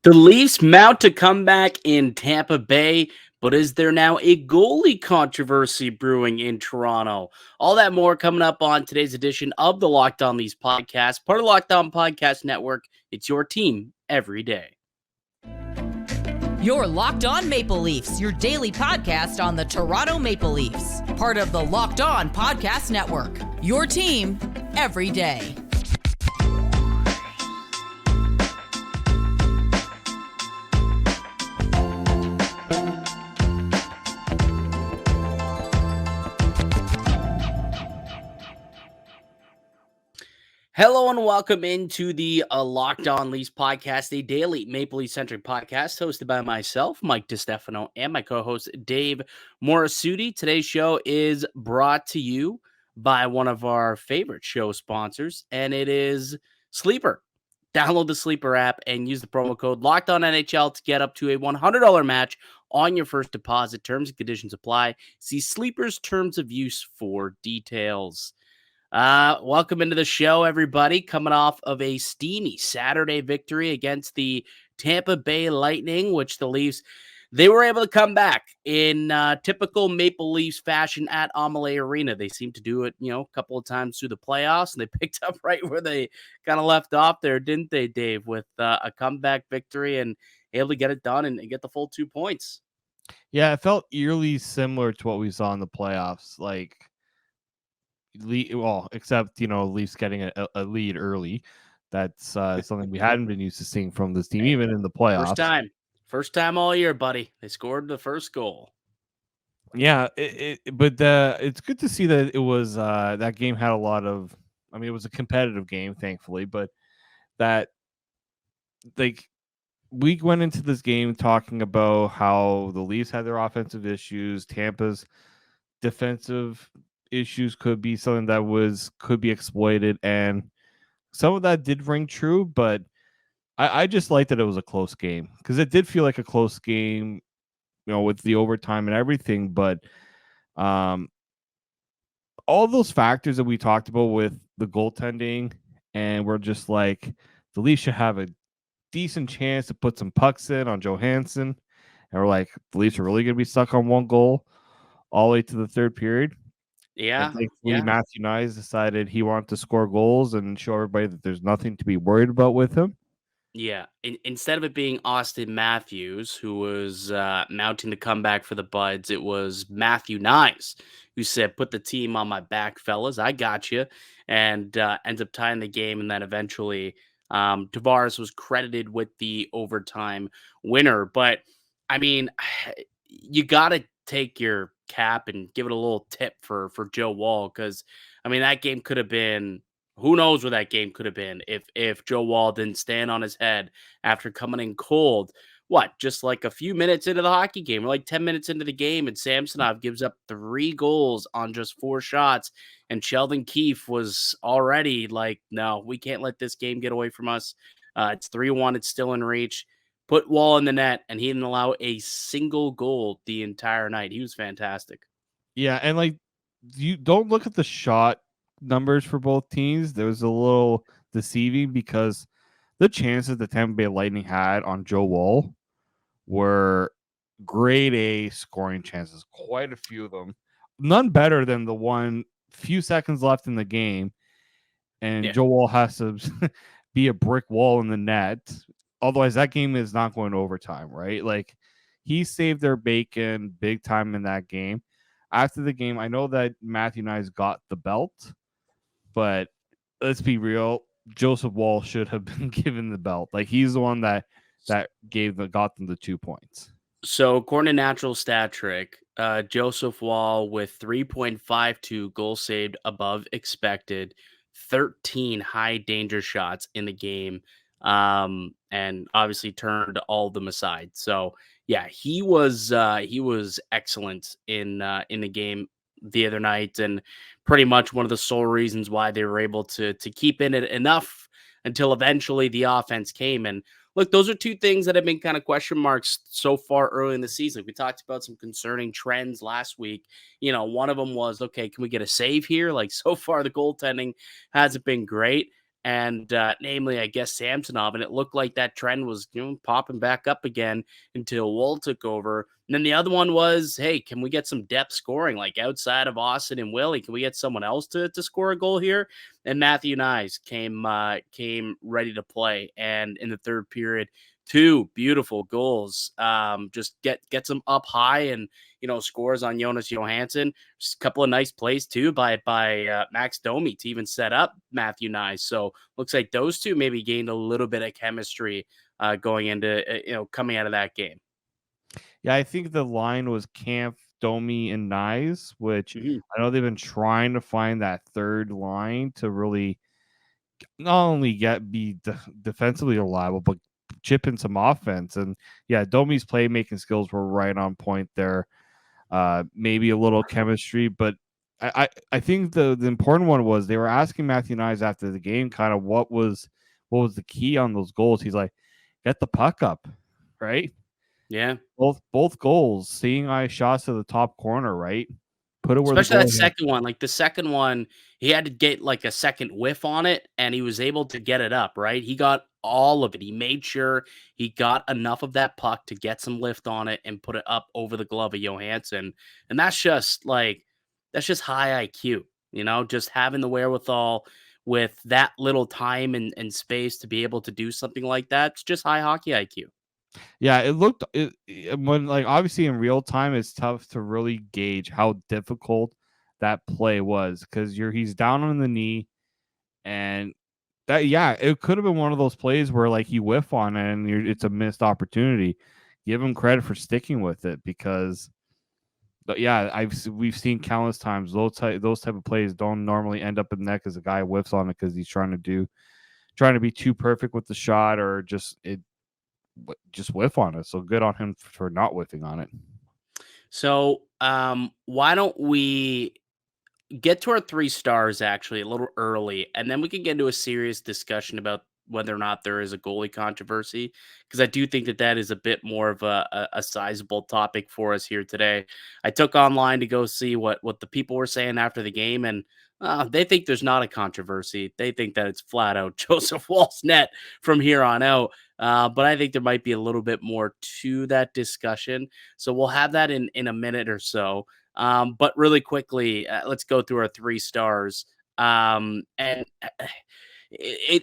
The Leafs mount a comeback in Tampa Bay, but is there now a goalie controversy brewing in Toronto? All that more coming up on today's edition of the Locked On Leafs podcast, part of the Locked On Podcast Network. It's your team every day. You're Locked On Maple Leafs, your daily podcast on the Toronto Maple Leafs, part of the Locked On Podcast Network. Your team every day. Hello and welcome into the Locked On Leafs podcast, a daily Maple Leaf-centric podcast hosted by myself, Mike DiStefano, and my co-host, Dave Morassutti. Today's show is brought to you by one of our favorite show sponsors, and it is Sleeper. Download the Sleeper app and use the promo code LOCKEDONNHL to get up to a $100 match on your first deposit. Terms and conditions apply. See Sleeper's terms of use for details. Welcome into the show, everybody. Coming off of a steamy Saturday victory against the Tampa Bay Lightning, which the Leafs, they were able to come back in typical Maple Leafs fashion at Amalie Arena. They seemed to do it, a couple of times through the playoffs, and they picked up right where they kind of left off there, didn't they, Dave, with a comeback victory and able to get it done and get the full 2 points. Yeah, it felt eerily similar to what we saw in the playoffs. Except Leafs getting a lead early. That's something we hadn't been used to seeing from this team, even in the playoffs. First time all year, buddy. They scored the first goal. Yeah, but it's good to see that it was that game had a lot of. I mean, it was a competitive game, thankfully, but that we went into this game talking about how the Leafs had their offensive issues, Tampa's defensive issues could be something that could be exploited, and some of that did ring true, but I just liked that it was a close game because it did feel like a close game, with the overtime and everything. But all those factors that we talked about with the goaltending, and we're just like, the Leafs should have a decent chance to put some pucks in on Johansson, and we're like, the Leafs are really going to be stuck on one goal all the way to the third period. Yeah. And thankfully, Matthew Knies decided he wanted to score goals and show everybody that there's nothing to be worried about with him. Yeah. Instead of it being Austin Matthews, who was mounting the comeback for the Buds, it was Matthew Knies who said, "Put the team on my back, fellas. I got you." And ends up tying the game. And then eventually Tavares was credited with the overtime winner. But I mean, you got to take your cap and give it a little tip for Joe Woll, because I mean that game could have been, who knows where that game could have been if Joe Woll didn't stand on his head after coming in cold. What, just like a few minutes into the hockey game, or like 10 minutes into the game, and Samsonov gives up 3 goals on just 4 shots, and Sheldon Keefe was already like, no, we can't let this game get away from us. It's 3-1, it's still in reach. Put Woll in the net, and he didn't allow a single goal the entire night. He was fantastic. Yeah, and you don't look at the shot numbers for both teams. There was a little deceiving because the chances the Tampa Bay Lightning had on Joe Woll were grade A scoring chances, quite a few of them. None better than the one few seconds left in the game, and Joe Woll has to be a brick wall in the net. Otherwise, that game is not going to overtime, right? Like, he saved their bacon big time in that game. After the game, I know that Matthew Knies got the belt, but let's be real, Joseph Woll should have been given the belt. Like, he's the one that got them the 2 points. So according to Natural Stat Trick, Joseph Woll with 3.52 goals saved above expected, 13 high danger shots in the game, and obviously turned all of them aside. So yeah, he was excellent in the game the other night, and pretty much one of the sole reasons why they were able to keep in it enough until eventually the offense came. And look, those are 2 things that have been kind of question marks so far early in the season. We talked about some concerning trends last week. One of them was, okay, can we get a save here? Like, so far, the goaltending hasn't been great. and namely, I guess, Samsonov. And it looked like that trend was popping back up again until Woll took over. And then the other one was, hey, can we get some depth scoring, like outside of Austin and Willie? Can we get someone else to score a goal here? And Matthew Knies came ready to play. And in the third period, two beautiful goals. Just gets them up high and scores on Jonas Johansson. Just a couple of nice plays too by Max Domi to even set up Matthew Knies. So looks like those two maybe gained a little bit of chemistry going into coming out of that game. Yeah, I think the line was Camp, Domi, and Nyes, which Mhm. I know they've been trying to find that third line to really not only be defensively reliable, but chip in some offense. And yeah, Domi's playmaking skills were right on point there. Maybe a little chemistry, but I think the important one was they were asking Matthew Knies after the game kind of what was the key on those goals. He's like, get the puck up, right? Yeah. Both goals, seeing eye shots to the top corner, right? Put it where the Especially goal that hit. second one. Like the second one, he had to get like a second whiff on it, and he was able to get it up, right? He got all of it. He made sure he got enough of that puck to get some lift on it and put it up over the glove of Johansson. And that's just high IQ, just having the wherewithal with that little time and space to be able to do something like that. It's just high hockey IQ. Yeah, when like obviously in real time, it's tough to really gauge how difficult that play was because he's down on the knee, and that it could have been one of those plays where like you whiff on it and it's a missed opportunity. Give him credit for sticking with it because, we've seen countless times those type of plays don't normally end up in the net because the guy whiffs on it because he's trying to be too perfect with the shot or just whiff on it. So good on him for not whiffing on it. So why don't we get to our 3 stars actually a little early, and then we can get into a serious discussion about whether or not there is a goalie controversy, because I do think that is a bit more of a sizable topic for us here today. I took online to go see what the people were saying after the game, and they think there's not a controversy. They think that it's flat out Joseph Woll's net from here on out. But I think there might be a little bit more to that discussion. So we'll have that in a minute or so. But really quickly, let's go through our 3 stars. And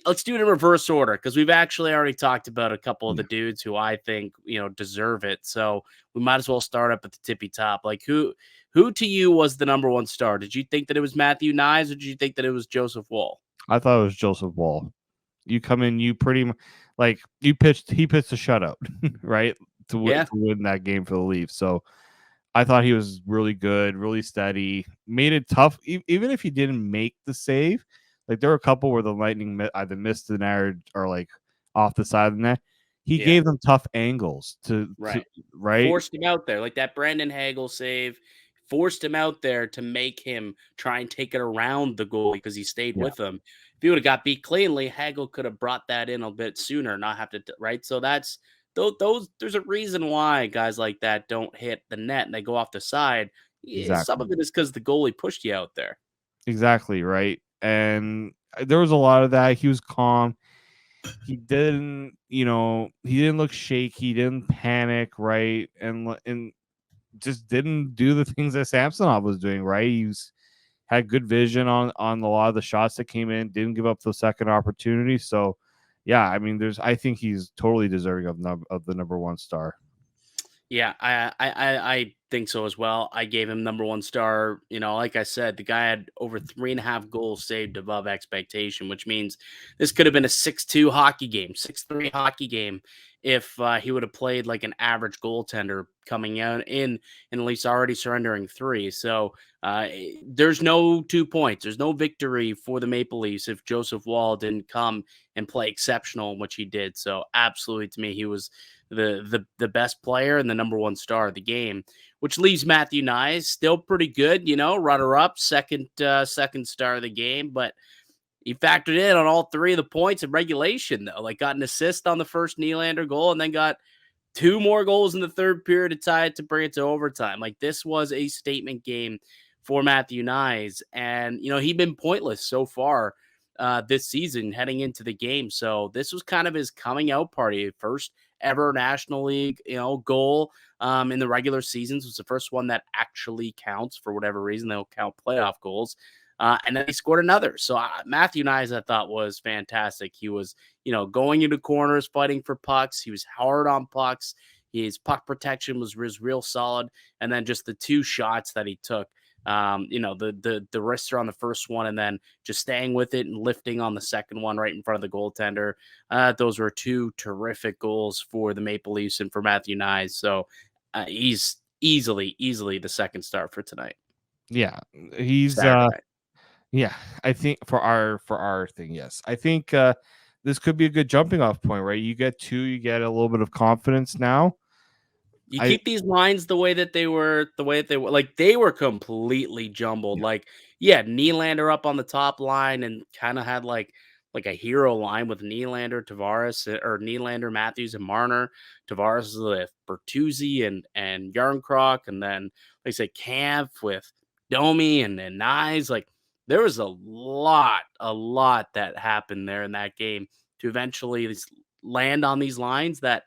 let's do it in reverse order because we've actually already talked about a couple of the dudes who I think deserve it. So we might as well start up at the tippy top. Like who to you was the number 1 star? Did you think that it was Matthew Knies or did you think that it was Joseph Woll? I thought it was Joseph Woll. You come in, you pretty much like he pitched a shutout, right? To win that game for the Leafs. So I thought he was really good, really steady, made it tough. Even if he didn't make the save, like there were a couple where the Lightning either missed the net or like off the side of the net. He gave them tough angles to Forced him out there like that Brandon Hagel save. Forced him out there to make him try and take it around the goalie because he stayed with him. If he would have got beat cleanly, Hagel could have brought that in a bit sooner, not have to right. So that's those. There's a reason why guys like that don't hit the net and they go off the side. Exactly. Some of it is because the goalie pushed you out there. Exactly right, and there was a lot of that. He was calm. He didn't, he didn't look shaky. He didn't panic, right, and just didn't do the things that Samsonov was doing, right. Had good vision on a lot of the shots that came in. Didn't give up the second opportunity. So, yeah, I mean, I think he's totally deserving of the number 1 star. Yeah, I think so as well. I gave him number 1 star. Like I said, the guy had over 3.5 goals saved above expectation, which means this could have been a 6-2 hockey game, 6-3 hockey game if he would have played like an average goaltender coming out in and at least already surrendering 3. So there's no 2 points. There's no victory for the Maple Leafs if Joseph Woll didn't come and play exceptional, which he did. So absolutely, to me, he was the best player and the number 1 star of the game, which leaves Matthew Knies still pretty good, runner up, second star of the game, but he factored in on all 3 of the points in regulation though, like got an assist on the first Nylander goal and then got 2 more goals in the third period to tie it to bring it to overtime. Like this was a statement game for Matthew Knies, and he'd been pointless so far this season heading into the game. So this was kind of his coming out party. First ever National League, goal in the regular seasons. Was the first one that actually counts for whatever reason. They'll count playoff goals. And then he scored another. So Matthew Knies, I thought, was fantastic. He was, going into corners, fighting for pucks. He was hard on pucks. His puck protection was real solid. And then just the two shots that he took, the wrister on the first one and then just staying with it and lifting on the second one right in front of the goaltender. Those were two terrific goals for the Maple Leafs and for Matthew Knies. So he's easily the second star for tonight. Yeah, he's yeah, I think for our thing, yes. I think this could be a good jumping off point, right? You get a little bit of confidence now. You keep these lines the way that they were, like they were completely jumbled. Nylander up on the top line and kind of had like a hero line with Nylander, Tavares, or Nylander, Matthews, and Marner. Tavares with Bertuzzi and Yarncroc, and then like I said, Camp with Domi and Knies. Like there was a lot that happened there in that game to eventually land on these lines that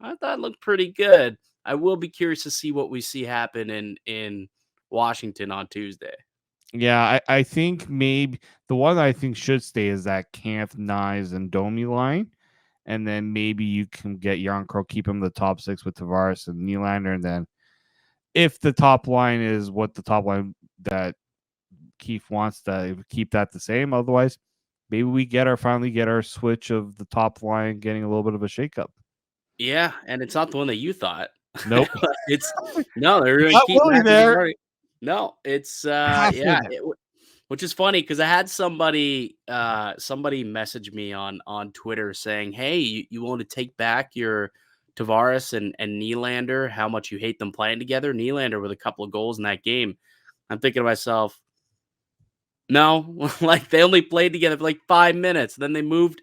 I thought looked pretty good. I will be curious to see what we see happen in Washington on Tuesday. Yeah, I think maybe the one I think should stay is that Camp, Knies, and Domi line. And then maybe you can get Yarncroc, keep him the top six with Tavares and Nylander. And then if the top line is what the top line that Keefe wants, to keep that the same. Otherwise, maybe we finally get our switch of the top line getting a little bit of a shakeup. Yeah, and it's not the one that you thought. Nope. They're going to keep there. No, it's which is funny because I had somebody message me on Twitter saying, "Hey, you want to take back your Tavares and Nylander? How much you hate them playing together?" Nylander with a couple of goals in that game. I'm thinking to myself, no, like they only played together for like 5 minutes. Then they moved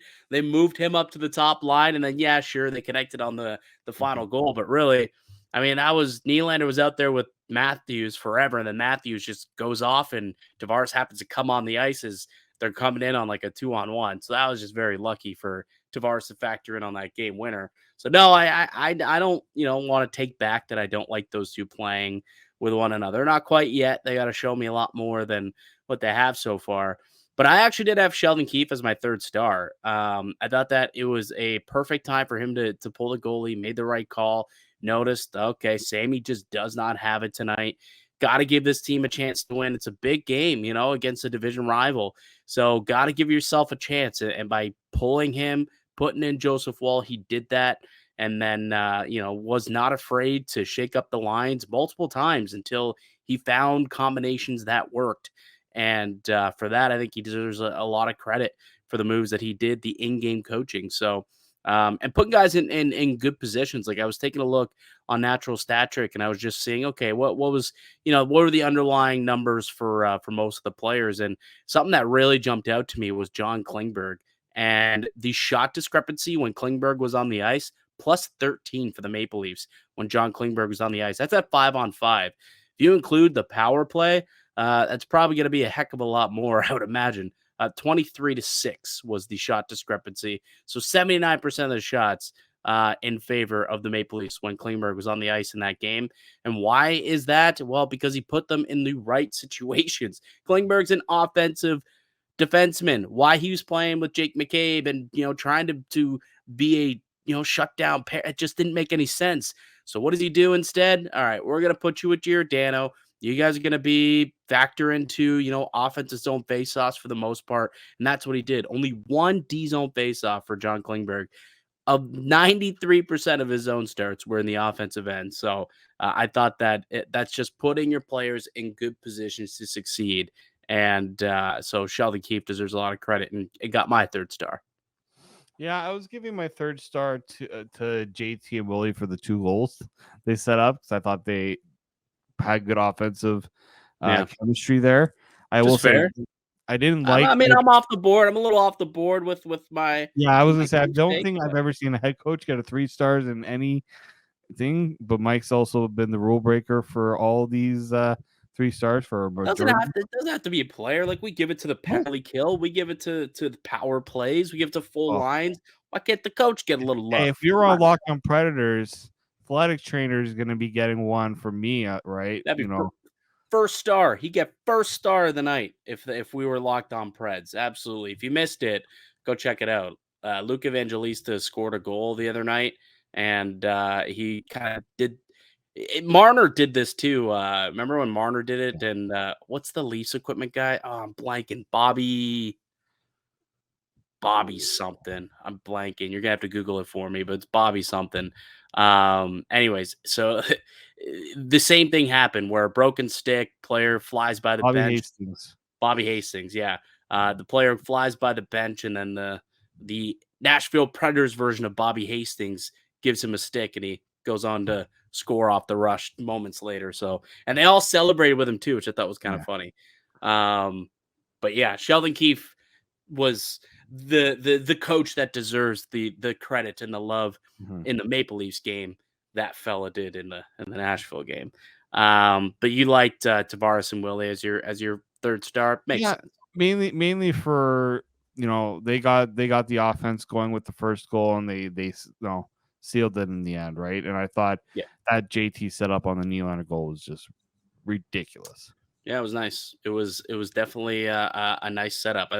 him up to the top line, and then sure, they connected on the final goal. But really, I mean, Nylander was out there with Matthews forever, and then Matthews just goes off, and Tavares happens to come on the ice as they're coming in on like a 2-on-1. So that was just very lucky for Tavares to factor in on that game winner. So no, I don't want to take back that I don't like those two playing with one another. Not quite yet. They got to show me a lot more than what they have so far. But I actually did have Sheldon Keefe as my third star. I thought that it was a perfect time for him to pull the goalie, made the right call, noticed, okay, Sammy just does not have it tonight. Got to give this team a chance to win. It's a big game, against a division rival. So got to give yourself a chance. And by pulling him, putting in Joseph Woll, he did that. And then, was not afraid to shake up the lines multiple times until he found combinations that worked. And for that, I think he deserves a lot of credit for the moves that he did, the in-game coaching. So, and putting guys in good positions. Like I was taking a look on Natural Stat Trick, and I was just seeing, okay, what was, what were the underlying numbers for most of the players? And something that really jumped out to me was John Klingberg and the shot discrepancy when Klingberg was on the ice, plus 13 for the Maple Leafs when John Klingberg was on the ice. That's at 5-on-5. If you include the power play, that's probably going to be a heck of a lot more, I would imagine. 23-6 was the shot discrepancy. So 79% of the shots in favor of the Maple Leafs when Klingberg was on the ice in that game. And why is that? Well, because he put them in the right situations. Klingberg's an offensive defenseman. Why he was playing with Jake McCabe and, trying to be a shutdown pair, it just didn't make any sense. So what does he do instead? All right, we're going to put you with Giordano. You guys are going to be factor into, offensive zone faceoffs for the most part. And that's what he did. Only one D zone faceoff for John Klingberg. Of 93% of his zone starts were in the offensive end. So I thought that that's just putting your players in good positions to succeed. And so Sheldon Keefe deserves a lot of credit, and it got my third star. Yeah, I was giving my third star to JT and Willie for the 2 goals they set up, because I thought they had good offensive chemistry there. I will say I didn't like. I mean, I'm off the board. I'm a little off the board with my. Yeah, I was gonna say I don't think I've ever seen a head coach get a 3 stars in anything. But Mike's also been the rule breaker for all these 3 stars for a Doesn't majority. have to be a player. Like, we give it to the Yeah. penalty kill. We give it to the power plays. We give it to full Oh, lines. Why can't the coach get a little hey, love? if you're Come on on, Locked On Predators, athletic trainer is gonna be getting one from me, right? that'd You be know, first star. He get first star of the night if we were locked on Preds. Absolutely. If you missed it, go check it out. Luke Evangelista scored a goal the other night, and he kind of did. Marner did this too. Remember when Marner did it? And what's the Leafs equipment guy? Oh, I'm blanking. Bobby something. I'm blanking. You're gonna have to Google it for me, but it's Bobby something. Anyways, so the same thing happened where a broken stick player flies by the Bobby bench. Hastings. Bobby Hastings, yeah. The player flies by the bench, and then the Nashville Predators version of Bobby Hastings gives him a stick, and he goes on to score off the rush moments later. So, and they all celebrated with him too, which I thought was kind of Yeah. funny. But yeah, Sheldon Keefe was the coach that deserves the credit and the love Mhm. in the Maple Leafs game. That fella did in the Nashville game. But you liked Tavares and Willie as your third star. Makes Yeah, sense. mainly for, they got the offense going with the first goal, and sealed it in the end, right? And I thought Yeah. that JT setup on the Nylander goal was just ridiculous. Yeah, it was nice. It was definitely a nice setup.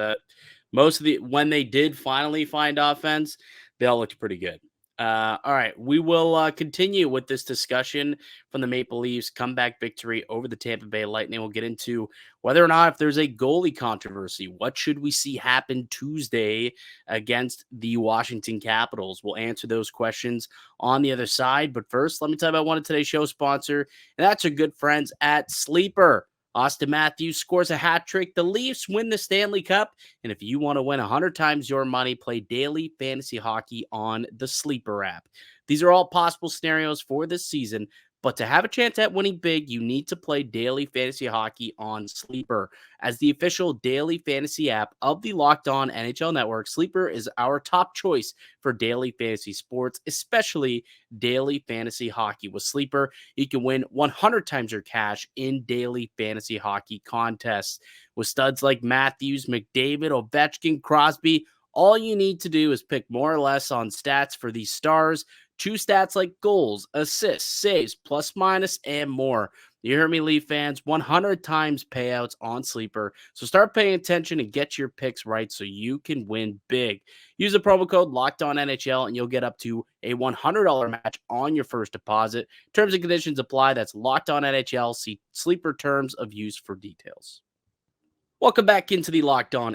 Most of the when they did finally find offense, they all looked pretty good. All right, we will continue with this discussion from the Maple Leafs comeback victory over the Tampa Bay Lightning. We'll get into whether or not if there's a goalie controversy. What should we see happen Tuesday against the Washington Capitals? We'll answer those questions on the other side. But first, let me tell you about one of today's show sponsor, and that's our good friends at Sleeper. Austin Matthews scores a hat trick. The Leafs win the Stanley Cup. And if you want to win 100 times your money, play daily fantasy hockey on the Sleeper app. These are all possible scenarios for this season. But to have a chance at winning big, you need to play daily fantasy hockey on Sleeper. As the official daily fantasy app of the Locked On NHL Network, Sleeper is our top choice for daily fantasy sports, especially daily fantasy hockey. With Sleeper, you can win 100 times your cash in daily fantasy hockey contests. With studs like Matthews, McDavid, Ovechkin, Crosby, all you need to do is pick more or less on stats for these stars. Choose stats like goals, assists, saves, plus minus, and more. You heard me, Leaf fans. 100 times payouts on Sleeper. So start paying attention and get your picks right so you can win big. Use the promo code LOCKEDONNHL and you'll get up to a $100 match on your first deposit. Terms and conditions apply. That's Locked On NHL. See Sleeper terms of use for details. Welcome back into the Locked On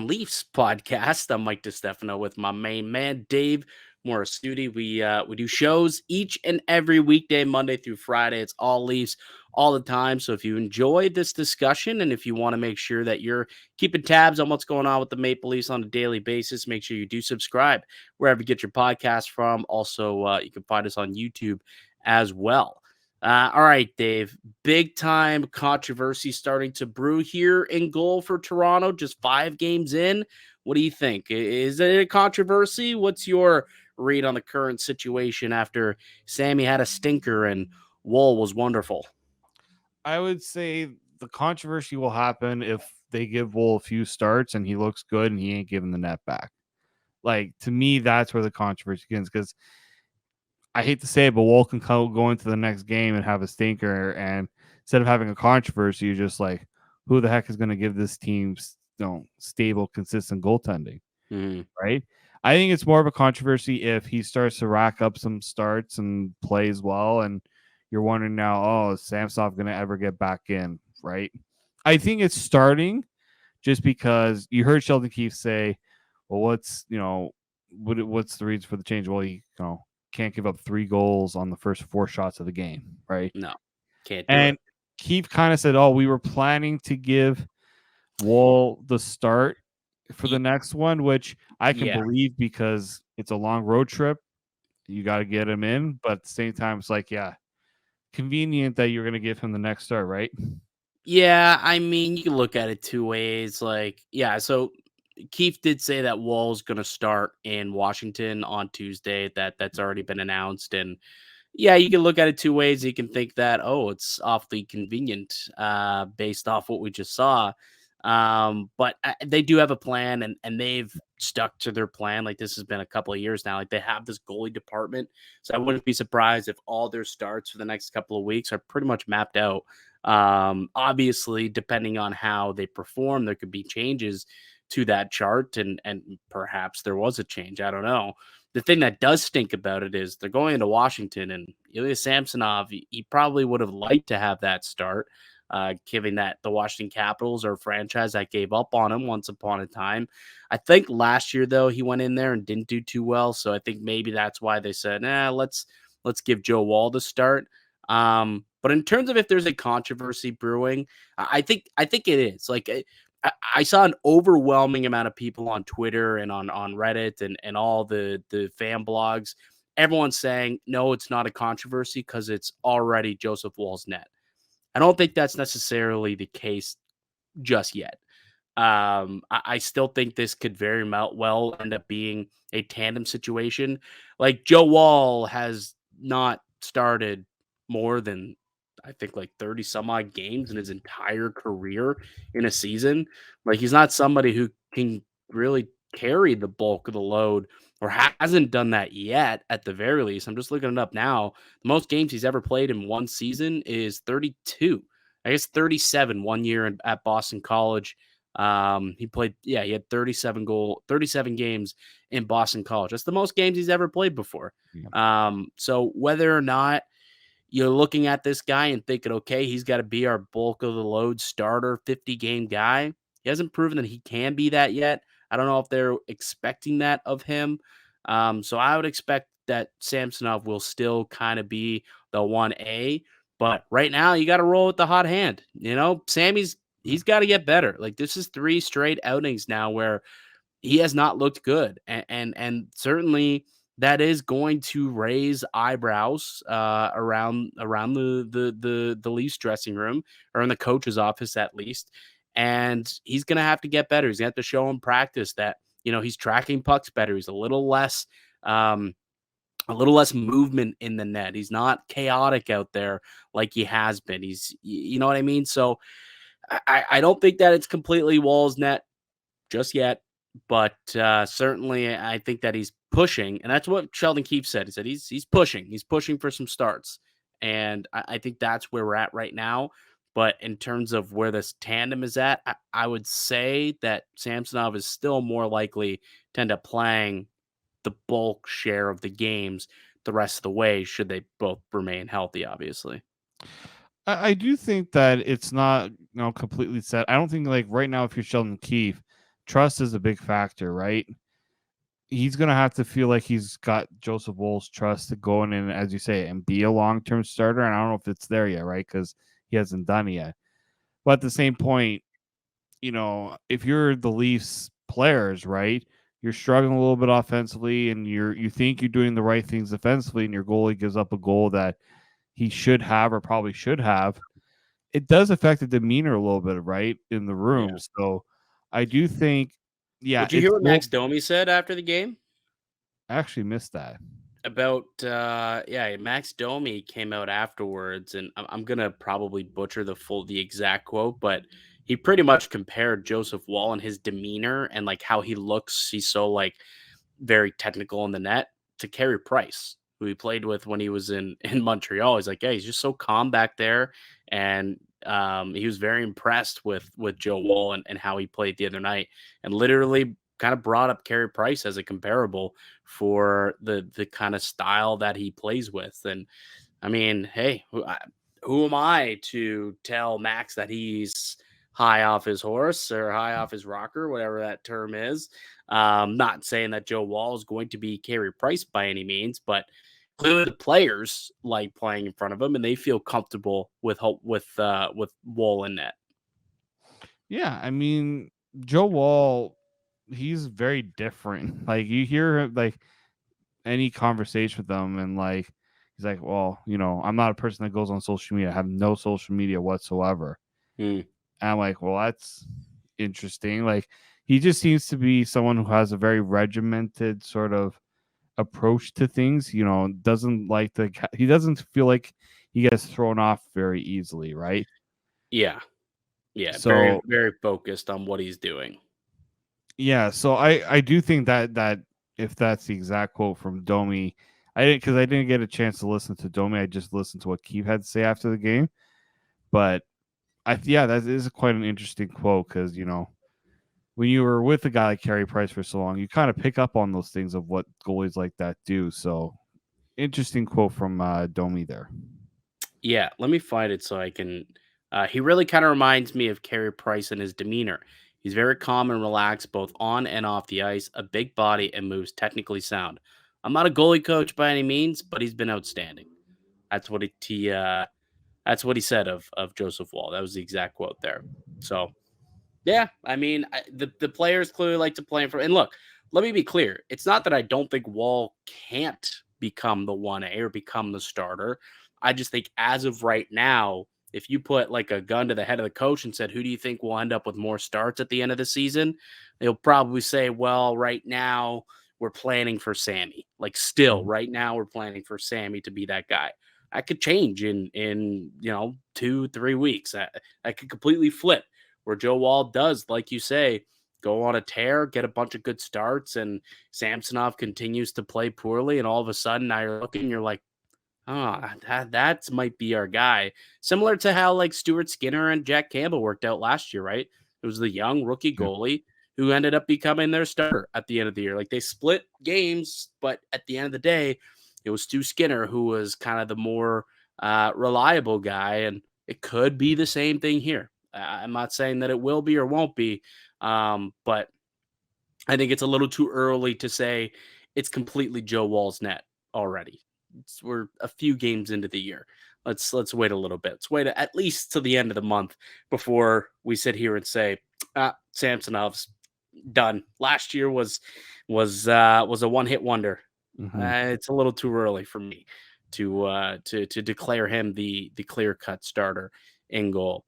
Leafs podcast. I'm Mike DiStefano with my main man, Dave Morassutti. We do shows each and every weekday, Monday through Friday. It's all Leafs all the time. So if you enjoy this discussion and if you want to make sure that you're keeping tabs on what's going on with the Maple Leafs on a daily basis, make sure you do subscribe wherever you get your podcast from. Also, you can find us on YouTube as well. All right, Dave. Big time controversy starting to brew here in goal for Toronto. Just 5 games in. What do you think? Is it a controversy? What's your read on the current situation after Sammy had a stinker and Woll was wonderful? I would say the controversy will happen if they give Woll a few starts and he looks good and he ain't giving the net back. Like, to me, that's where the controversy begins, because I hate to say it, but Woll can go into the next game and have a stinker, and instead of having a controversy, you're just like, who the heck is going to give this team, stable, consistent goaltending, right? I think it's more of a controversy if he starts to rack up some starts and plays well, and you're wondering now, oh, is Samsonov going to ever get back in, right? I think it's starting just because you heard Sheldon Keefe say, well, what's the reason for the change? Well, he can't give up 3 goals on the first 4 shots of the game, right? No, can't do And it. Keefe kind of said, oh, we were planning to give Woll the start for the next one, which I can believe because it's a long road trip. You got to get him in, but at the same time, it's like, yeah, convenient that you're going to give him the next start, right? Yeah, I mean, you can look at it 2 ways. Like, yeah, so Keefe did say that Woll's going to start in Washington on Tuesday. That's already been announced, and Yeah, you can look at it two ways. You can think that, oh, it's awfully convenient based off what we just saw. But they do have a plan, and they've stuck to their plan. Like, this has been a couple of years now. Like, they have this goalie department. So I wouldn't be surprised if all their starts for the next couple of weeks are pretty much mapped out. Obviously, depending on how they perform, there could be changes to that chart, and perhaps there was a change. I don't know. The thing that does stink about it is they're going into Washington, and Ilya Samsonov, he probably would have liked to have that start, given that the Washington Capitals are a franchise that gave up on him once upon a time. I think last year, though, he went in there and didn't do too well, so I think maybe that's why they said, let's give Joe Woll the start. But in terms of if there's a controversy brewing, I think it is. Like, I saw an overwhelming amount of people on Twitter and on Reddit and all the fan blogs. Everyone's saying, no, it's not a controversy because it's already Joseph Woll's net. I don't think that's necessarily the case just yet. I still think this could very well end up being a tandem situation. Like, Joe Woll has not started more than, I think, like 30 some odd games in his entire career in a season. Like, he's not somebody who can really carry the bulk of the load, or hasn't done that yet at the very least. I'm just looking it up now. The most games he's ever played in one season is 32. I guess 37 one year at Boston College. He had 37 games in Boston College. That's the most games he's ever played before. Yeah. So whether or not you're looking at this guy and thinking, okay, he's got to be our bulk of the load starter, 50-game guy, he hasn't proven that he can be that yet. I don't know if they're expecting that of him. So I would expect that Samsonov will still kind of be the 1A. But right now, you got to roll with the hot hand. He's got to get better. Like, this is 3 straight outings now where he has not looked good, and certainly that is going to raise eyebrows around the Leafs dressing room, or in the coach's office at least. And he's going to have to get better. He's going to have to show in practice that he's tracking pucks better. He's a little less movement in the net. He's not chaotic out there like he has been. You know what I mean? So I don't think that it's completely Woll's net just yet, but certainly I think that he's pushing, and that's what Sheldon Keefe said. He said he's pushing. He's pushing for some starts, and I think that's where we're at right now. But in terms of where this tandem is at, I would say that Samsonov is still more likely to end up playing the bulk share of the games the rest of the way, should they both remain healthy, obviously. I do think that it's not completely set. I don't think, like, right now, if you're Sheldon Keefe, trust is a big factor, right? He's gonna have to feel like he's got Joseph Woll's trust to go in and, as you say, and be a long-term starter. And I don't know if it's there yet, right? Because he hasn't done it yet. But at the same point, if you're the Leafs players, right, you're struggling a little bit offensively, and you think you're doing the right things defensively, and your goalie gives up a goal that he should have or probably should have. It does affect the demeanor a little bit, right, in the room. Yeah. So I do think, Did you hear what Max Domi said after the game? I actually missed that. About Max Domi came out afterwards, and I'm gonna probably butcher the exact quote, but he pretty much compared Joseph Woll and his demeanor and like how he looks. He's so like very technical in the net, to Carey Price, who he played with when he was in Montreal. He's like, yeah, he's just so calm back there, and he was very impressed with Joe Woll and how he played the other night, and literally kind of brought up Carey Price as a comparable for the kind of style that he plays with. And I mean, hey, who am I to tell Max that he's high off his horse or high off his rocker, whatever that term is? Not saying that Joe Woll is going to be Carey Price by any means, but clearly the players like playing in front of him, and they feel comfortable with Woll in net. Yeah, I mean, Joe Woll, he's very different. Like, you hear like any conversation with him, and like he's like, well, I'm not a person that goes on social media. I have no social media whatsoever. Hmm. And I'm like, well, that's interesting. Like, he just seems to be someone who has a very regimented sort of approach to things. You know, he doesn't feel like he gets thrown off very easily, right? Yeah. Yeah. Very, So very focused on what he's doing. yeah, so I do think that if that's the exact quote from Domi, I didn't get a chance to listen to Domi. I just listened to what Keefe had to say after the game. But that is quite an interesting quote because when you were with a guy like Carey Price for so long, you kind of pick up on those things of what goalies like that do. So interesting quote from Domi there. Yeah. Let me find it so I can. He really kind of reminds me of Carey Price in his demeanor. He's very calm and relaxed both on and off the ice, a big body, and moves technically sound. I'm not a goalie coach by any means, but he's been outstanding. That's what that's what he said of Joseph Woll. That was the exact quote there. So yeah, I mean, the players clearly like to play him for. And look, let me be clear. It's not that I don't think Wall can't become the 1A or become the starter. I just think as of right now, if you put like a gun to the head of the coach and said, who do you think will end up with more starts at the end of the season? He'll probably say, well, right now we're planning for Sammy. Like still, right now we're planning for Sammy to be that guy. That could change in 2-3 weeks. That could completely flip where Joe Wall does, like you say, go on a tear, get a bunch of good starts, and Samsonov continues to play poorly, and all of a sudden now you're looking, you're like, oh, that might be our guy. Similar to how like Stuart Skinner and Jack Campbell worked out last year, right? It was the young rookie goalie who ended up becoming their starter at the end of the year. Like they split games, but at the end of the day, it was Stu Skinner who was kind of the more reliable guy, and it could be the same thing here. I'm not saying that it will be or won't be, but I think it's a little too early to say it's completely Joe Wall's net already. We're a few games into the year. Let's wait a little bit. Let's wait at least to the end of the month before we sit here and say, Samsonov's done. Last year was a one-hit wonder. It's a little too early for me to declare him the clear-cut starter in goal.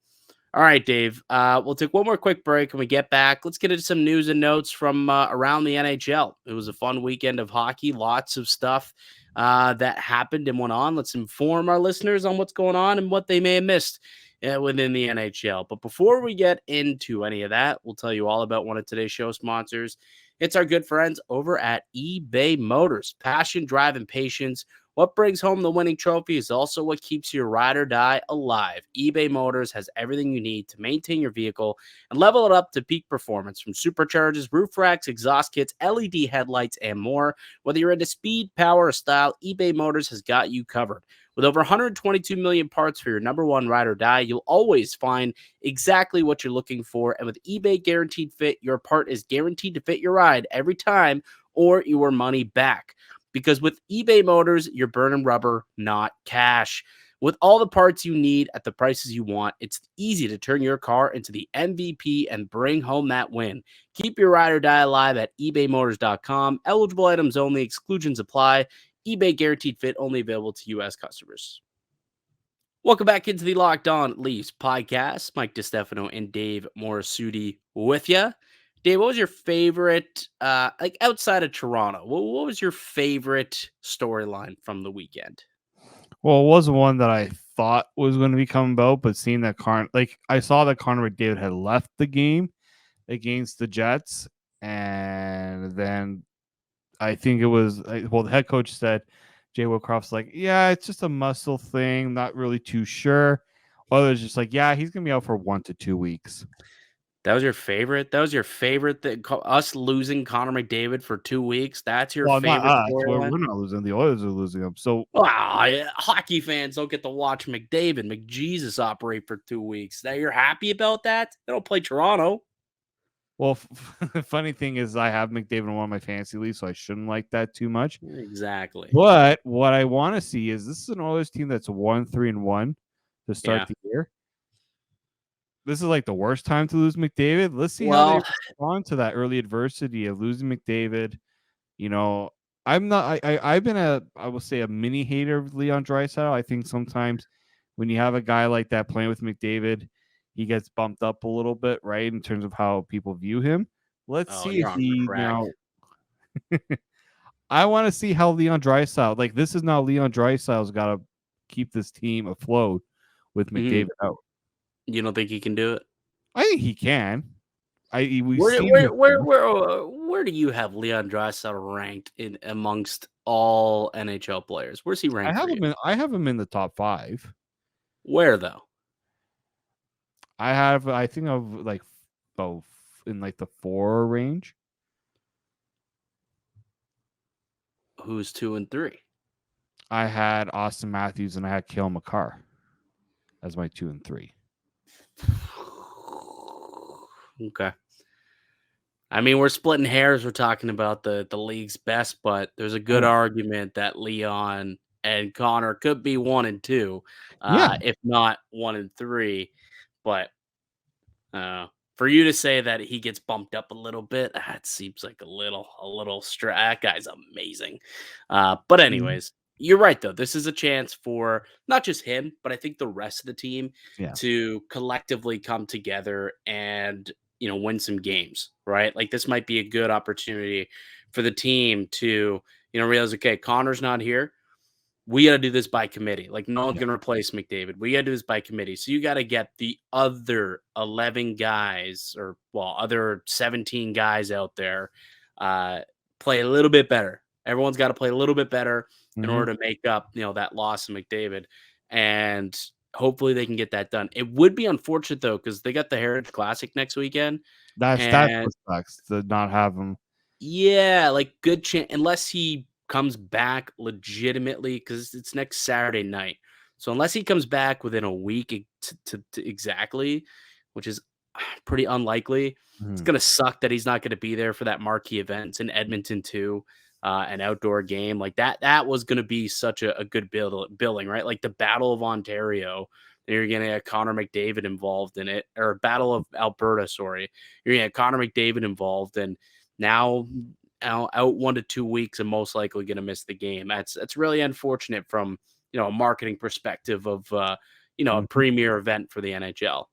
All right, Dave. We'll take one more quick break and we get back. Let's get into some news and notes from around the NHL. It was a fun weekend of hockey. Lots of stuff that happened and went on. Let's inform our listeners on what's going on and what they may have missed within the NHL. But before we get into any of that, we'll tell you all about one of today's show sponsors. It's our good friends over at eBay Motors. Passion, drive, and patience. What brings home the winning trophy is also what keeps your ride or die alive. eBay Motors has everything you need to maintain your vehicle and level it up to peak performance, from superchargers, roof racks, exhaust kits, LED headlights, and more. Whether you're into speed, power, or style, eBay Motors has got you covered. With over 122 million parts for your number one ride or die, you'll always find exactly what you're looking for. And with eBay Guaranteed Fit, your part is guaranteed to fit your ride every time or your money back. Because with eBay Motors, you're burning rubber, not cash. With all the parts you need at the prices you want, it's easy to turn your car into the MVP and bring home that win. Keep your ride or die alive at ebaymotors.com. Eligible items only, exclusions apply. eBay Guaranteed Fit only available to U.S. customers. Welcome back into the Locked On Leafs podcast. Mike DiStefano and Dave Morassutti with you. Dave, what was your favorite, like outside of Toronto, what was your favorite storyline from the weekend? Well, it wasn't one that I thought was going to be coming about, but seeing that I saw that Connor McDavid had left the game against the Jets, and then I think it was the head coach said, Jay Woodcroft's like, yeah, it's just a muscle thing, not really too sure. Others just like, yeah, he's gonna be out for 1 to 2 weeks. That was your favorite? That was your favorite, that us losing Connor McDavid for 2 weeks? That's your favorite storyline? We're not losing. The Oilers are losing them. So hockey fans don't get to watch McDavid, McJesus operate for 2 weeks. Now you're happy about that? They don't play Toronto. Well, funny thing is, I have McDavid in one of my fantasy leagues, so I shouldn't like that too much. Exactly. But what I want to see is this is an Oilers team that's 1-3-1 to start the year. This is like the worst time to lose McDavid. Let's see how they respond to that early adversity of losing McDavid. You know, I've been I will say a mini hater of Leon Draisaitl. I think sometimes when you have a guy like that playing with McDavid, he gets bumped up a little bit, right, in terms of how people view him. Let's see if he now. I want to see how Leon Draisaitl. Like this is now Leon Draisaitl's got to keep this team afloat with McDavid out. You don't think he can do it? I think he can. We've Where seen where it where before. where do you have Leon Draisaitl ranked in amongst all NHL players? Where's he ranked for you? I have him in the top 5. Where though? I think of like both in like the 4 range. Who's 2 and 3? I had Austin Matthews and I had Cale Makar as my 2 and 3. Okay. I mean, we're splitting hairs. We're talking about the league's best, but there's a good argument that Leon and Connor could be 1 and 2, Yeah. if not 1 and 3. But for you to say that he gets bumped up a little bit, it seems like a little that guy's amazing. But anyways, you're right though. This is a chance for not just him, but I think the rest of the team Yeah. to collectively come together and win some games, right? Like this might be a good opportunity for the team to realize, okay, Connor's not here. We got to do this by committee. Like no one's going to replace McDavid. We got to do this by committee. So you got to get the other 11 guys or other 17 guys out there play a little bit better. Everyone's got to play a little bit better in order to make up, that loss of McDavid. And hopefully they can get that done. It would be unfortunate though, because they got the Heritage Classic next weekend. That's what sucks to not have him. Yeah, like good chance unless he comes back legitimately because it's next Saturday night. So unless he comes back within a week to exactly, which is pretty unlikely, it's gonna suck that he's not gonna be there for that marquee event. It's in Edmonton too, an outdoor game like that. That was gonna be such a good billing, right? Like the Battle of Ontario. You're gonna get Connor McDavid involved in it, or Battle of Alberta. Sorry, you're gonna get Connor McDavid involved, and now out 1 to 2 weeks and most likely going to miss the game. That's really unfortunate from a marketing perspective of a premier event for the NHL.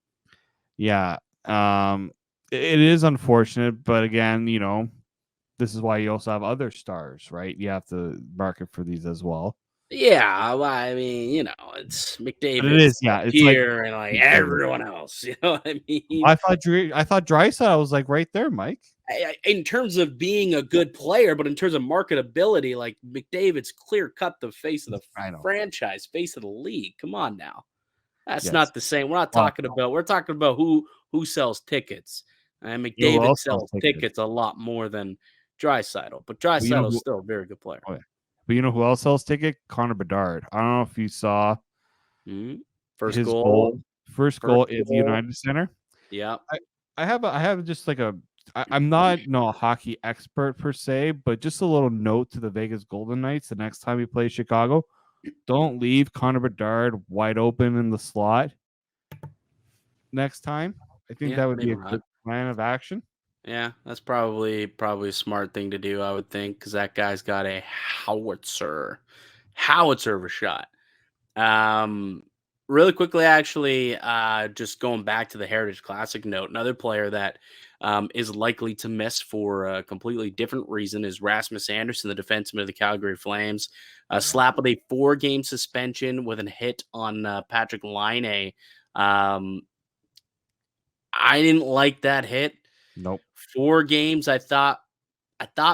Yeah, it is unfortunate, but again, this is why you also have other stars, right? You have to market for these as well. Yeah, well, I mean, it's McDavid. It is, yeah. It's here and like everyone else. You know what I mean? I thought Draisaitl was like right there, Mike. In terms of being a good player, but in terms of marketability, like McDavid's clear cut the face of the franchise, face of the league. Come on now. That's not the same. We're not talking about, we're talking about who sells tickets. And McDavid sells tickets a lot more than Draisaitl, but Draisaitl is still a very good player. Oh, yeah. But you know who else sells ticket? Connor Bedard. I don't know if you saw first his goal at the United Center. Yeah. I have just like I'm not a hockey expert per se, but just a little note to the Vegas Golden Knights the next time we play Chicago. Don't leave Connor Bedard wide open in the slot next time. I think that would be a good plan of action. Yeah, that's probably a smart thing to do, I would think, because that guy's got a howitzer of a shot. Really quickly, actually, just going back to the Heritage Classic note, another player that is likely to miss for a completely different reason is Rasmus Andersson, the defenseman of the Calgary Flames. Slapped with a 4-game suspension with a hit on Patrick Laine. I didn't like that hit. Nope. 4 games, I thought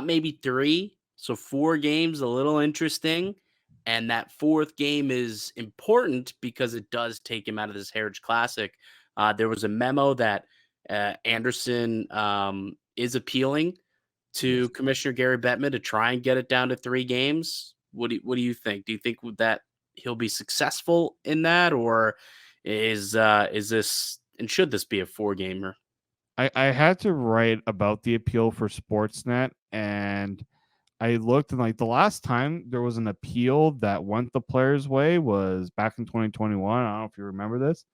maybe 3. So 4 games, a little interesting. And that 4th game is important because it does take him out of this Heritage Classic. There was a memo that Andersson is appealing to Commissioner Gary Bettman to try and get it down to 3 games. What do you think? Do you think that he'll be successful in that, or is this, and should this be a 4-gamer? I had to write about the appeal for Sportsnet, and I looked, and like the last time there was an appeal that went the player's way was back in 2021. I don't know if you remember this,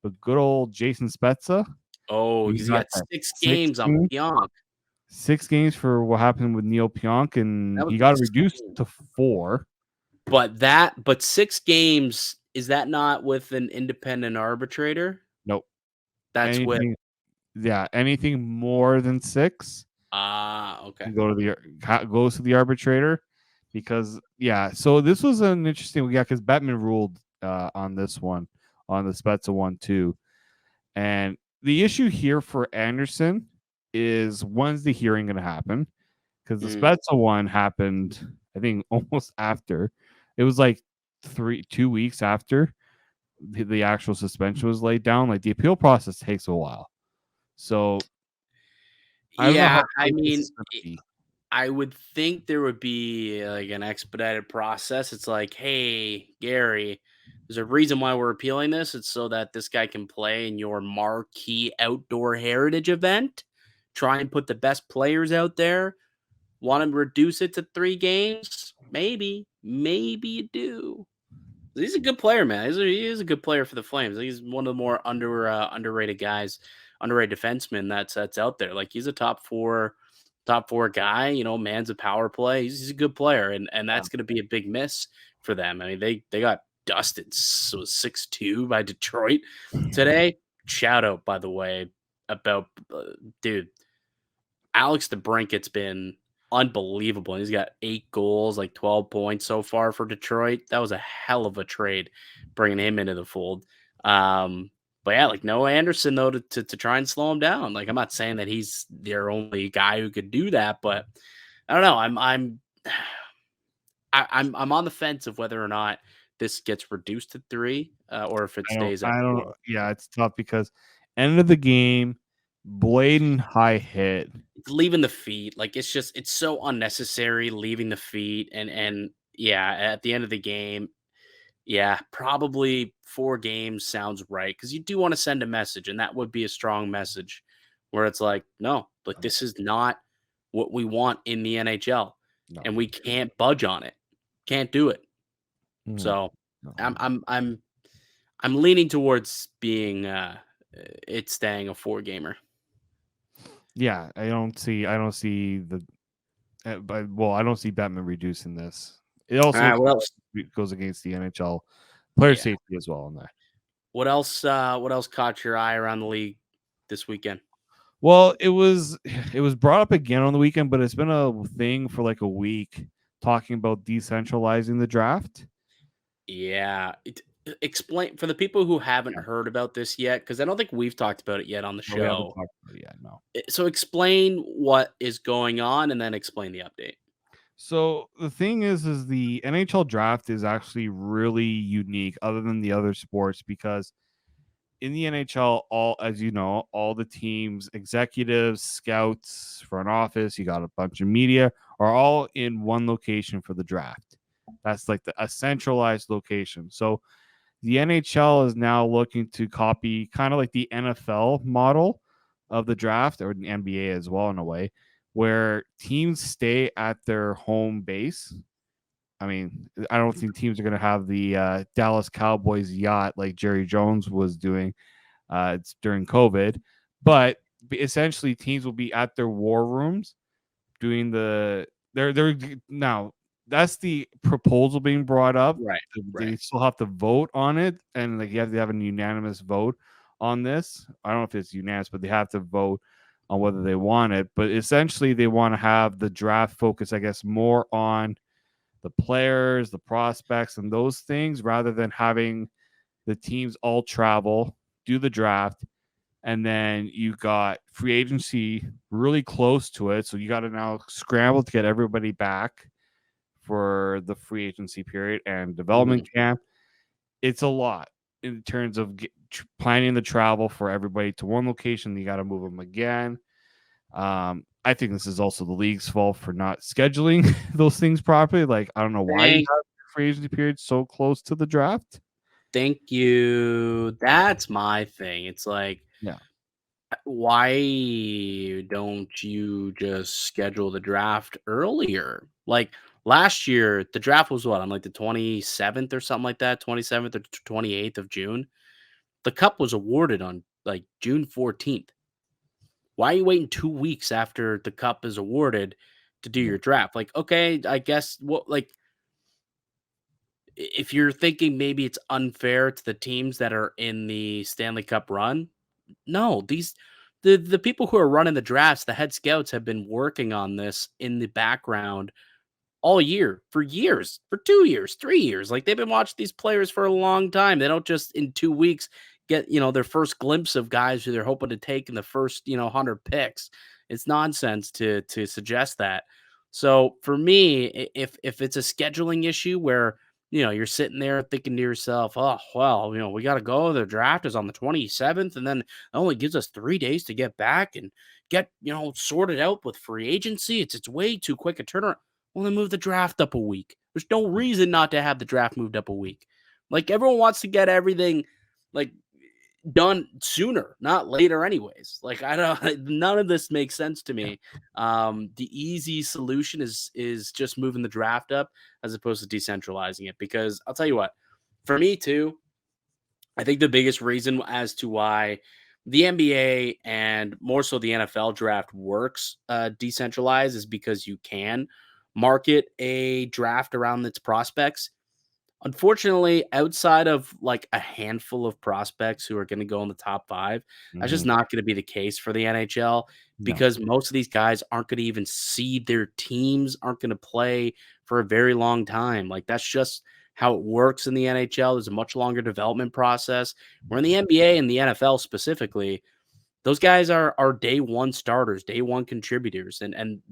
but good old Jason Spezza. Oh, he got 6 games on Pionk. 6 games for what happened with Neil Pionk, and he got reduced to 4. But 6 games, is that not with an independent arbitrator? Nope. That's anything more than 6 Okay. and goes to the arbitrator because so this was an interesting because Bettman ruled on this one, on the Spezza one too. And the issue here for Andersson is, when's the hearing going to happen? Because the Spezza one happened, I think, almost after. It was like 2 weeks after the actual suspension was laid down. Like, the appeal process takes a while. So I don't know Yeah, how I quick this mean, is going to be. I would think there would be like an expedited process. It's like, hey, Gary, there's a reason why we're appealing this. It's so that this guy can play in your marquee outdoor heritage event. Try and put the best players out there. Want to reduce it to 3 games? Maybe you do. He's a good player, man. He is a good player for the Flames. He's one of the more underrated guys, underrated defensemen that's out there. Like, he's a top four guy. Man's a power play. He's a good player, and that's going to be a big miss for them. I mean, they got dusted 6-2 by Detroit today. Shout out, by the way, about dude. Alex DeBrinket's been unbelievable. He's got 8 goals, like 12 points so far for Detroit. That was a hell of a trade, bringing him into the fold. But yeah, like Noah Anderson though, to try and slow him down. Like, I'm not saying that he's their only guy who could do that, but I don't know. I'm on the fence of whether or not this gets reduced to 3 or if it stays at I don't 4. know. Yeah, it's tough because end of the game, blatant high hit. It's leaving the feet. Like, it's so unnecessary leaving the feet. And yeah, at the end of the game, yeah, probably 4 games sounds right. Cause you do want to send a message, and that would be a strong message where it's like, no, but this is not what we want in the NHL. No. And we can't budge on it. Can't do it. Mhm. So No. I'm leaning towards being it staying a 4 gamer. Yeah, I don't see the I don't see Batman reducing this. It All also right, what else? goes against the NHL player Yeah. safety as well in there. What else caught your eye around the league this weekend? Well, it was brought up again on the weekend, but it's been a thing for like a week, talking about decentralizing the draft. Yeah. Explain for the people who haven't heard about this yet, because I don't think we've talked about it yet on the No, we haven't show. talked about it yet. No. So explain what is going on and then explain the update. So the thing is the NHL draft is actually really unique, other than the other sports, because in the NHL, as you know, all the teams, executives, scouts, front office, you got a bunch of media, are all in one location for the draft. That's like a centralized location. So the NHL is now looking to copy kind of like the NFL model of the draft, or the NBA as well, in a way, where teams stay at their home base. I mean, I don't think teams are going to have the Dallas Cowboys yacht like Jerry Jones was doing it's during COVID, but essentially teams will be at their war rooms doing they're now that's the proposal being brought up. Right. They Right. still have to vote on it, and like you have to have a unanimous vote on this. I don't know if it's unanimous, but they have to vote on whether they want it. But essentially, they want to have the draft focus, I guess, more on the players, the prospects, and those things, rather than having the teams all travel, do the draft, and then you got free agency really close to it. So you got to now scramble to get everybody back for the free agency period and development camp. It's a lot in terms of planning the travel for everybody to one location. You got to move them again. I think this is also the league's fault for not scheduling those things properly. Like, I don't know why you have the free agency period so close to the draft. Thank you. That's my thing. It's like, Yeah. why don't you just schedule the draft earlier? Like, last year, the draft was what, on like the 27th or something like that, 27th or 28th of June. The cup was awarded on like June 14th. Why are you waiting 2 weeks after the cup is awarded to do your draft? Like, okay, I guess if you're thinking maybe it's unfair to the teams that are in the Stanley Cup run, no, the people who are running the drafts, the head scouts, have been working on this in the background all year, for years, for 2 years, 3 years. Like, they've been watching these players for a long time. They don't just in 2 weeks get, their first glimpse of guys who they're hoping to take in the first, 100 picks. It's nonsense to suggest that. So, for me, if it's a scheduling issue where, you're sitting there thinking to yourself, "Oh, well, we gotta go. The draft is on the 27th, and then it only gives us 3 days to get back and get, sorted out with free agency. It's way too quick a turnaround." Well, then move the draft up a week. There's no reason not to have the draft moved up a week. Like, everyone wants to get everything like done sooner, not later anyways. Like, I don't none of this makes sense to me. The easy solution is just moving the draft up as opposed to decentralizing it, because I'll tell you what, for me too, I think the biggest reason as to why the NBA and more so the NFL draft works decentralized is because you can market a draft around its prospects. Unfortunately, outside of like a handful of prospects who are going to go in the top 5, that's Mhm. just not going to be the case for the NHL, No. because most of these guys aren't going to even see their teams, aren't going to play for a very long time. Like, that's just how it works in the NHL. There's a much longer development process. Where in the NBA and the NFL specifically, those guys are day one starters, day one contributors, and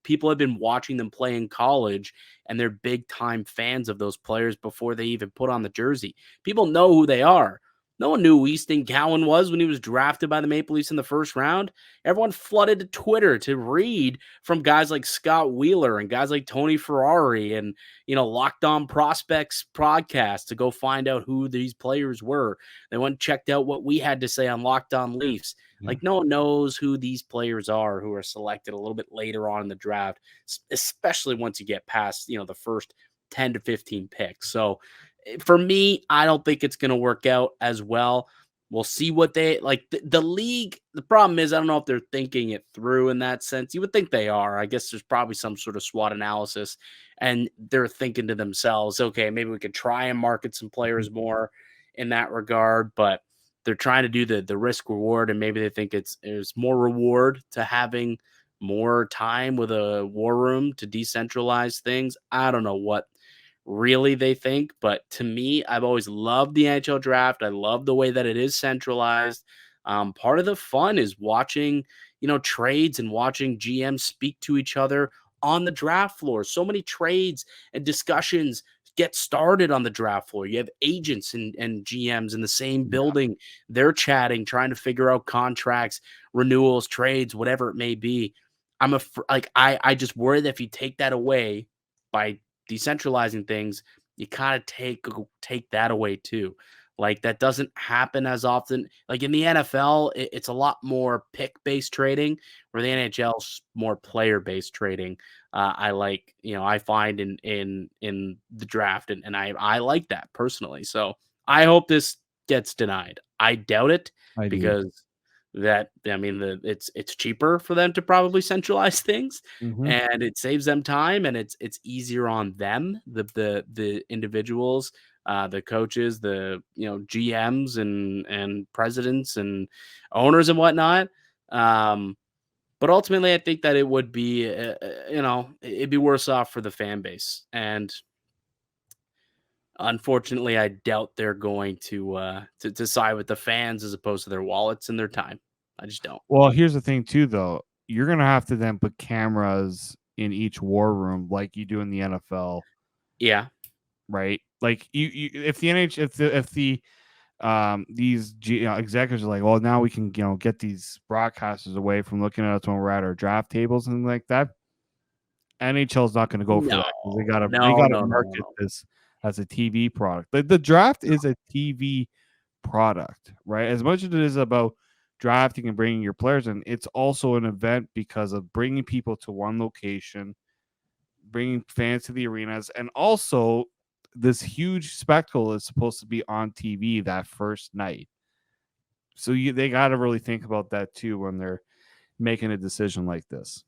people have been watching them play in college, and they're big time fans of those players before they even put on the jersey. People know who they are. No one knew who Easton Cowan was when he was drafted by the Maple Leafs in the first round. Everyone flooded to Twitter to read from guys like Scott Wheeler and guys like Tony Ferrari and Locked On Prospects podcast to go find out who these players were. They went and checked out what we had to say on Locked On Leafs. Yeah. Like, no one knows who these players are who are selected a little bit later on in the draft, especially once you get past, the first 10 to 15 picks. So for me, I don't think it's going to work out as well. We'll see what they like. The league, the problem is, I don't know if they're thinking it through in that sense. You would think they are. I guess there's probably some sort of SWOT analysis, and they're thinking to themselves, okay, maybe we could try and market some players more in that regard. But they're trying to do the risk reward, and maybe they think it's more reward to having more time with a war room to decentralize things. I don't know what really they think, but to me, I've always loved the NHL draft. I love the way that it is centralized. Part of the fun is watching, trades and watching GMs speak to each other on the draft floor. So many trades and discussions get started on the draft floor. You have agents and GMs in the same building. They're chatting, trying to figure out contracts, renewals, trades, whatever it may be. I just worry that if you take that away by decentralizing things, you kind of take that away too. Like, that doesn't happen as often. Like, in the NFL, it's a lot more pick-based trading, where the NHL's more player-based trading. I find in the draft, and I like that personally. So I hope this gets denied. I doubt it, I do. because it's cheaper for them to probably centralize things, Mhm. and it saves them time, and it's easier on them, the individuals, the coaches, the GMs and presidents and owners and whatnot. But ultimately, I think that it would be, it'd be worse off for the fan base. And unfortunately, I doubt they're going to side with the fans as opposed to their wallets and their time. I just don't. Well, here's the thing too, though. You're gonna have to then put cameras in each war room like you do in the NFL, Yeah. right? Like you if the NH if the these executives are like, well, now we can get these broadcasters away from looking at us when we're at our draft tables and like that. NHL is not going to go for No. that because they No, gotta no, no, no, market no. this as a TV product. The draft is a TV product, right? As much as it is about drafting and bringing your players in, it's also an event because of bringing people to one location, bringing fans to the arenas, and also this huge spectacle is supposed to be on TV that first night. So they got to really think about that too when they're making a decision like this.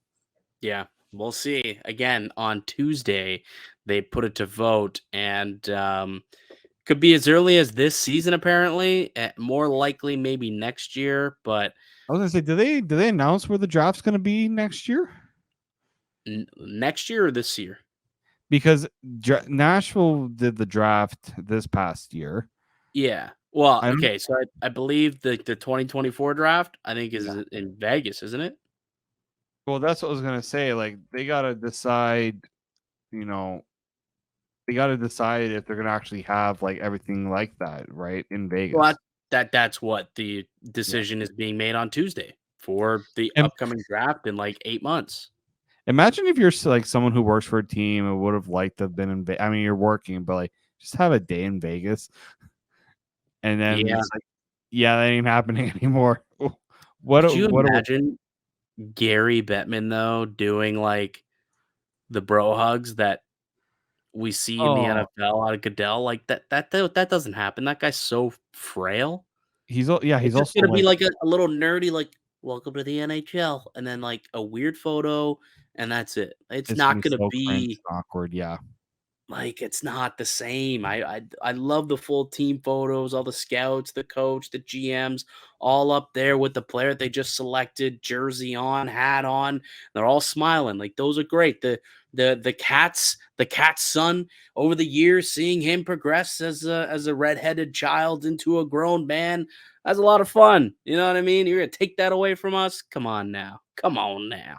Yeah, we'll see. Again, on Tuesday, they put it to vote, and Could be as early as this season, apparently. More likely, maybe next year. But I was gonna say, do they announce where the draft's gonna be next year? next year or this year? Because Nashville did the draft this past year. Yeah. Well, I don't. okay. So I believe the 2024 draft, I think, is Yeah. in Vegas, isn't it? Well, that's what I was gonna say. Like, they gotta decide. You know, they gotta decide if they're gonna actually have like everything like that, right, in Well, Vegas. that's what the Yeah. decision is being made on Tuesday for the And upcoming draft in like 8 months. imagine if you're like someone who works for a team and would have liked to have been in. I mean, you're working, but like, just have a day in Vegas, and then Yeah. it's like, yeah, that ain't happening anymore. Could you What? imagine Gary Bettman though doing like the bro hugs that we see in the Oh, NFL out of Goodell? Like that doesn't happen. That guy's so frail. yeah, It's he's just also gonna be like like a little nerdy, like "Welcome to the NHL," and then like a weird photo, and that's it. It's it's gonna not be gonna so cringe be and awkward. Yeah. like, it's not the same. I love the full team photos, all the scouts, the coach, the GMs, all up there with the player they just selected, jersey on, hat on. They're all smiling. Like those are great. The cat's son over the years, seeing him progress as a redheaded child into a grown man. That's a lot of fun. You know what I mean? You're gonna take that away from us? Come on now. Come on now.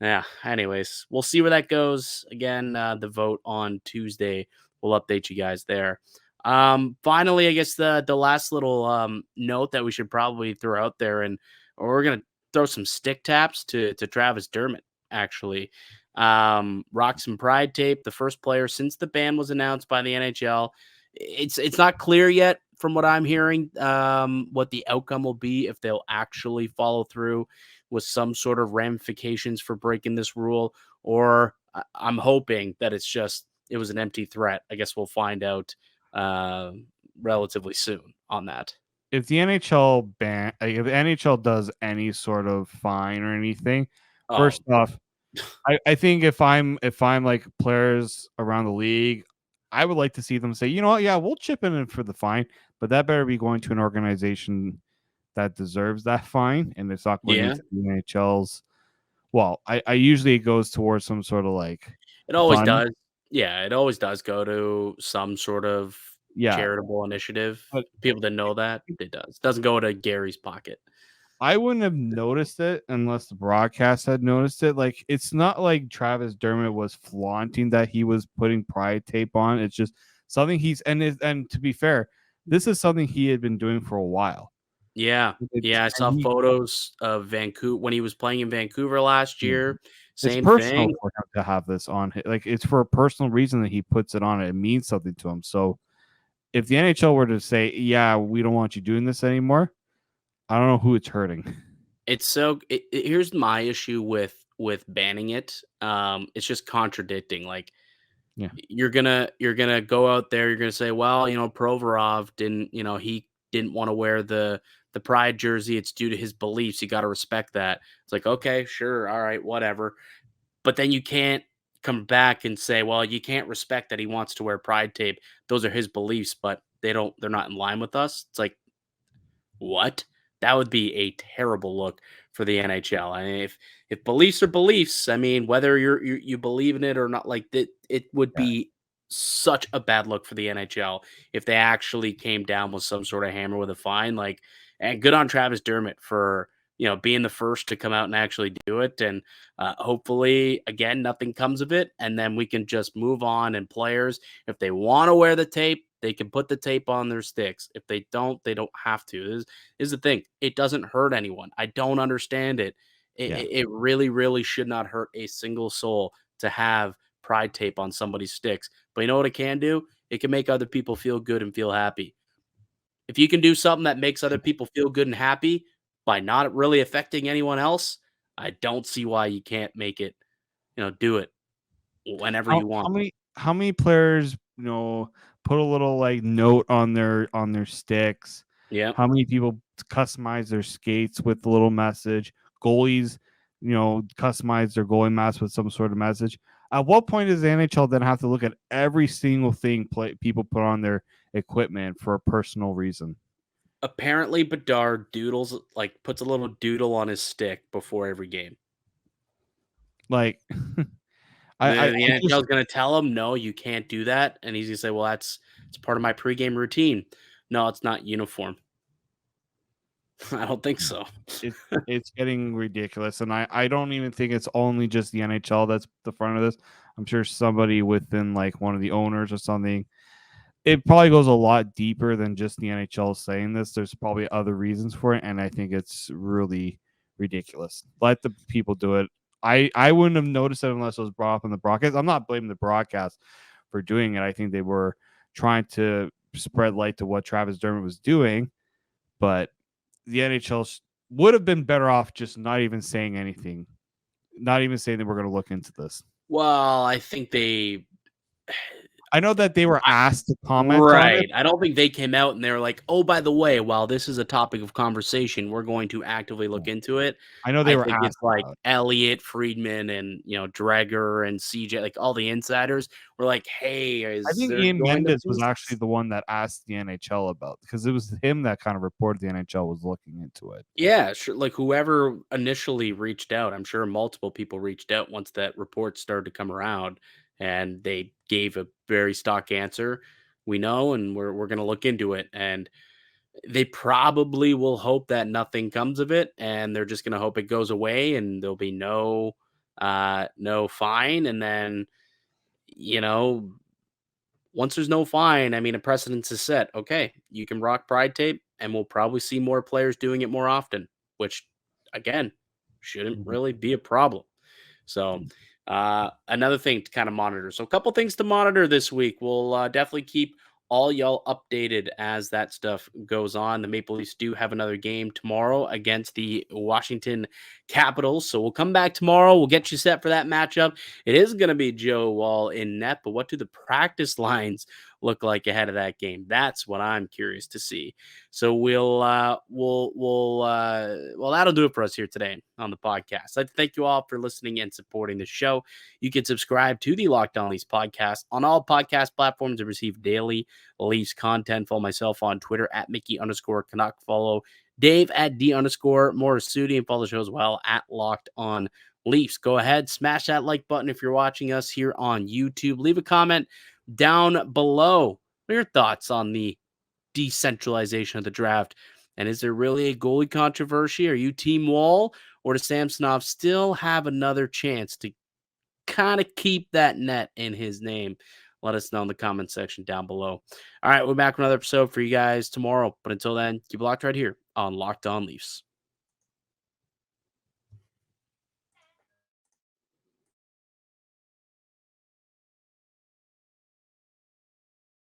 Yeah. Anyways, we'll see where that goes. Again, the vote on Tuesday. We'll update you guys there. Finally, I guess the last little note that we should probably throw out there, and we're gonna throw some stick taps to Travis Dermott. Actually, rock some pride tape. The first player since the ban was announced by the NHL. It's not clear yet, from what I'm hearing, what the outcome will be if they'll actually follow through with some sort of ramifications for breaking this rule, or I'm hoping that it was an empty threat. I guess we'll find out uh, relatively soon on that. If the NHL if the NHL does any sort of fine or anything, Oh, first off, I think if I'm like players around the league, I would like to see them say, you know what, yeah, we'll chip in for the fine, but that better be going to an organization that deserves that fine, and it's not going yeah, into the NHL's. Well, I usually it goes towards some sort of like it always fund. does. Yeah, it always does go to some sort of Yeah, charitable initiative. but People that know that it does. Doesn't go to Gary's pocket. I wouldn't have noticed it unless the broadcast had noticed it. Like, it's not like Travis Dermott was flaunting that he was putting pride tape on. It's just something and to be fair, this is something he had been doing for a while. Yeah. Yeah, I And saw photos of Vancouver when he was playing in Vancouver last yeah, year. it's Same personal thing. for him to have this on. Like, it's for a personal reason that he puts it on. It means something to him. So if the NHL were to say, "Yeah, we don't want you doing this anymore," I don't know who it's hurting. Here's my issue with banning it. It's just contradicting. Like Yeah, you're gonna go out there, you're gonna say, well, Provorov didn't, he didn't want to wear the pride jersey. It's due to his beliefs. You got to respect that. It's like, okay, sure, all right, whatever. But then you can't come back and say, well, you can't respect that he wants to wear pride tape. Those are his beliefs, but they're not in line with us. It's like, what? That would be a terrible look for the NHL. I mean, if beliefs are beliefs, I mean, whether you believe in it or not, like that, it would yeah. be such a bad look for the NHL if they actually came down with some sort of hammer with a fine. Like, and good on Travis Dermott for being the first to come out and actually do it, and hopefully, again, nothing comes of it, and then we can just move on. And players, if they want to wear the tape, they can put the tape on their sticks. If they don't have to. This is the thing. It doesn't hurt anyone. I don't understand it. It, Yeah. it really, really should not hurt a single soul to have pride tape on somebody's sticks. But you know what it can do? It can make other people feel good and feel happy. If you can do something that makes other people feel good and happy by not really affecting anyone else, I don't see why you can't make it, do it whenever How you how want. many how many players, put a little like note on their sticks? Yeah. How many people customize their skates with a little message? Goalies, customize their goalie mask with some sort of message. At what point does the NHL then have to look at every single thing people put on their equipment for a personal reason? Apparently, Bedard puts a little doodle on his stick before every game. Like, The I NHL just is going to tell him, no, you can't do that. And he's going to say, well, it's part of my pregame routine. No, it's not uniform. I don't think so. it's getting ridiculous, and I don't even think it's only just the NHL that's the front of this. I'm sure somebody within like one of the owners or something. It probably goes a lot deeper than just the NHL saying this. There's probably other reasons for it, and I think it's really ridiculous. Let the people do it. I wouldn't have noticed it unless it was brought up in the broadcast. I'm not blaming the broadcast for doing it. I think they were trying to spread light to what Travis Dermott was doing, but the NHL would have been better off just not even saying anything, not even saying that we're going to look into this. Well, I think I know that they were asked to comment on right. it. I don't think they came out and they were like, oh, by the way, while this is a topic of conversation, we're going to actively look into it. I know they I were think asked it's like about it. Elliott, Friedman, and Dreger and CJ, like all the insiders were like, hey, I is think there Ian going to Mendes be was actually the one that asked the NHL about, because it was him that kind of reported the NHL was looking into it. Yeah, sure. Like whoever initially reached out, I'm sure multiple people reached out once that report started to come around, and they gave a very stock answer. We know, and we're going to look into it. And they probably will hope that nothing comes of it, and they're just going to hope it goes away, and there'll be no fine. And then you know once there's no fine, I mean, a precedence is set. Okay, you can rock pride tape, and we'll probably see more players doing it more often, which, again, shouldn't really be a problem. So, another thing to kind of monitor. So, a couple things to monitor this week. We'll definitely keep all y'all updated as that stuff goes on. The Maple Leafs do have another game tomorrow against the Washington Capitals. So, we'll come back tomorrow. We'll get you set for that matchup. It is going to be Joe Woll in net, but what do the practice lines look like ahead of that game? That's what I'm curious to see. So well, that'll do it for us here today on the podcast. I'd like to thank you all for listening and supporting the show. You can subscribe to the Locked On Leafs podcast on all podcast platforms to receive daily Leafs content. Follow myself on Twitter at Mickey_Canuck. Follow Dave at D_Morassutti, and follow the show as well at Locked On Leafs. Go ahead, smash that like button if you're watching us here on YouTube. Leave a comment down below. What are your thoughts on the decentralization of the draft? And is there really a goalie controversy? Are you Team Woll, or does Samsonov still have another chance to kind of keep that net in his name? Let us know in the comment section down below. All right, we're back with another episode for you guys tomorrow. But until then, keep it locked right here on Locked On Leafs.